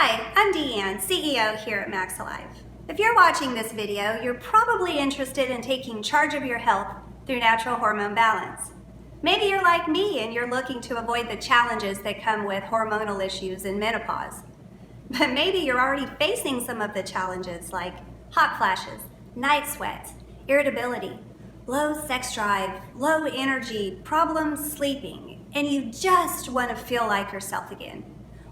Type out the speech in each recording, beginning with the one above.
Hi, I'm Deanne, CEO here at MaxxAlive. If you're watching this video, you're probably interested in taking charge of your health through natural hormone balance. Maybe you're like me and you're looking to avoid the challenges that come with hormonal issues and menopause. But maybe you're already facing some of the challenges like hot flashes, night sweats, irritability, low sex drive, low energy, problems sleeping, and you just want to feel like yourself again.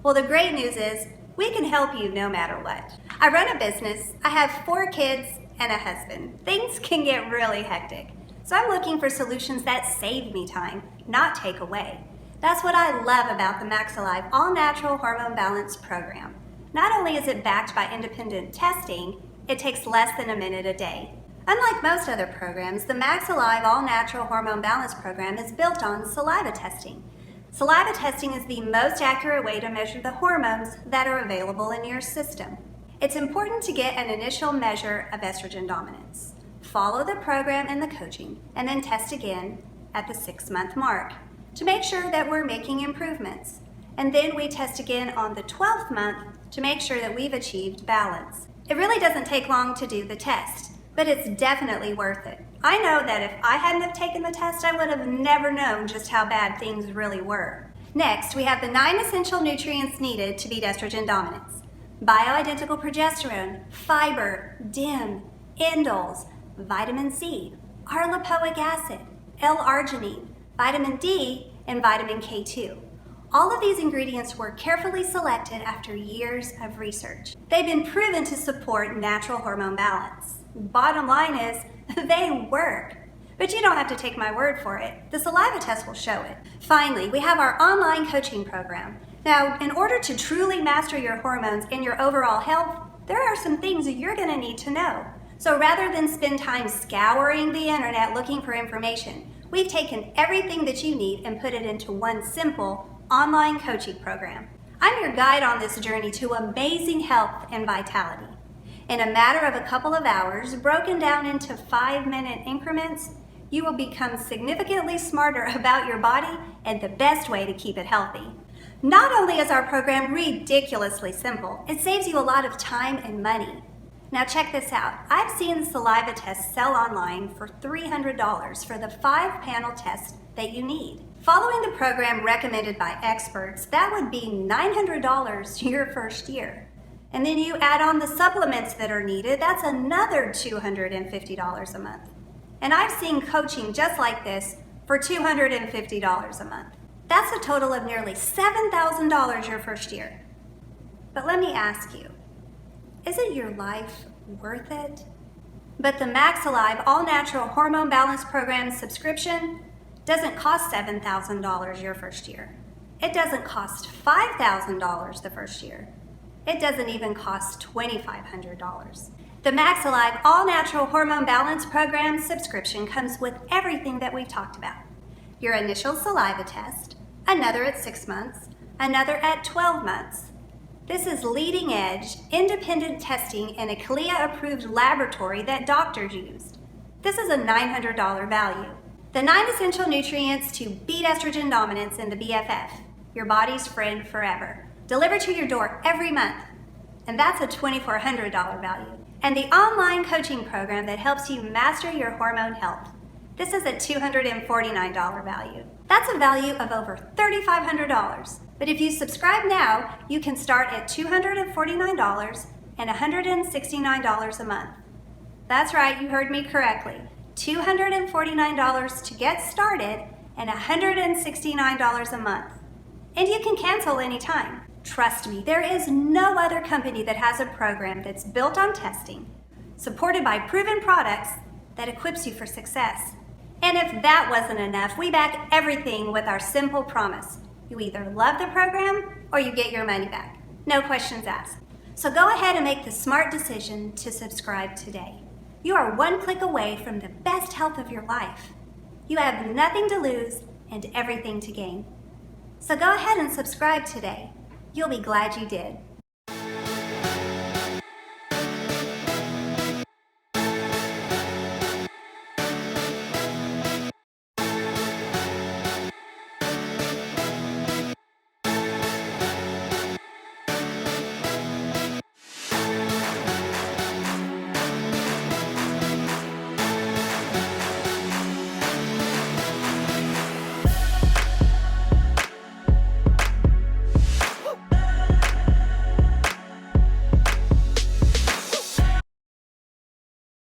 Well, the great news is we can help you no matter what. I run a business, I have 4 kids and a husband. Things can get really hectic. So I'm looking for solutions that save me time, not take away. That's what I love about the MaxxAlive All Natural Hormone Balance program. Not only is it backed by independent testing, it takes less than a minute a day. Unlike most other programs, the MaxxAlive All Natural Hormone Balance program is built on saliva testing. Saliva testing is the most accurate way to measure the hormones that are available in your system. It's important to get an initial measure of estrogen dominance. Follow the program and the coaching, and then test again at the 6-month mark to make sure that we're making improvements. And then we test again on the 12th month to make sure that we've achieved balance. It really doesn't take long to do the test, but it's definitely worth it. I know that if I hadn't have taken the test, I would have never known just how bad things really were. Next, we have the 9 essential nutrients needed to beat estrogen dominance: bioidentical progesterone, fiber, DIM, indoles, vitamin C, arlipoic acid, L-arginine, vitamin D, and vitamin K2. All of these ingredients were carefully selected after years of research. They've been proven to support natural hormone balance. Bottom line is, they work. But you don't have to take my word for it. The saliva test will show it. Finally, we have our online coaching program. Now, in order to truly master your hormones and your overall health, there are some things that you're going to need to know. So rather than spend time scouring the internet looking for information, we've taken everything that you need and put it into one simple online coaching program. I'm your guide on this journey to amazing health and vitality. In a matter of a couple of hours, broken down into 5-minute increments, you will become significantly smarter about your body and the best way to keep it healthy. Not only is our program ridiculously simple, it saves you a lot of time and money. Now check this out. I've seen the saliva test sell online for $300 for the 5-panel test that you need. Following the program recommended by experts, that would be $900 your first year. And then you add on the supplements that are needed, that's another $250 a month. And I've seen coaching just like this for $250 a month. That's a total of nearly $7,000 your first year. But let me ask you, isn't your life worth it? But the MaxxAlive All Natural Hormone Balance Program subscription doesn't cost $7,000 your first year. It doesn't cost $5,000 the first year. It doesn't even cost $2,500. The MaxxAlive All Natural Hormone Balance Program subscription comes with everything that we've talked about. Your initial saliva test, another at 6 months, another at 12 months. This is leading edge, independent testing in a CLIA-approved laboratory that doctors used. This is a $900 value. The 9 essential nutrients to beat estrogen dominance in the BFF, your body's friend forever, delivered to your door every month. And that's a $2,400 value. And the online coaching program that helps you master your hormone health. This is a $249 value. That's a value of over $3,500. But if you subscribe now, you can start at $249 and $169 a month. That's right, you heard me correctly. $249 to get started and $169 a month. And you can cancel anytime. Trust me, there is no other company that has a program that's built on testing, supported by proven products that equips you for success. And if that wasn't enough, we back everything with our simple promise. You either love the program or you get your money back. No questions asked. So go ahead and make the smart decision to subscribe today. You are 1 click away from the best health of your life. You have nothing to lose and everything to gain. So go ahead and subscribe today. You'll be glad you did.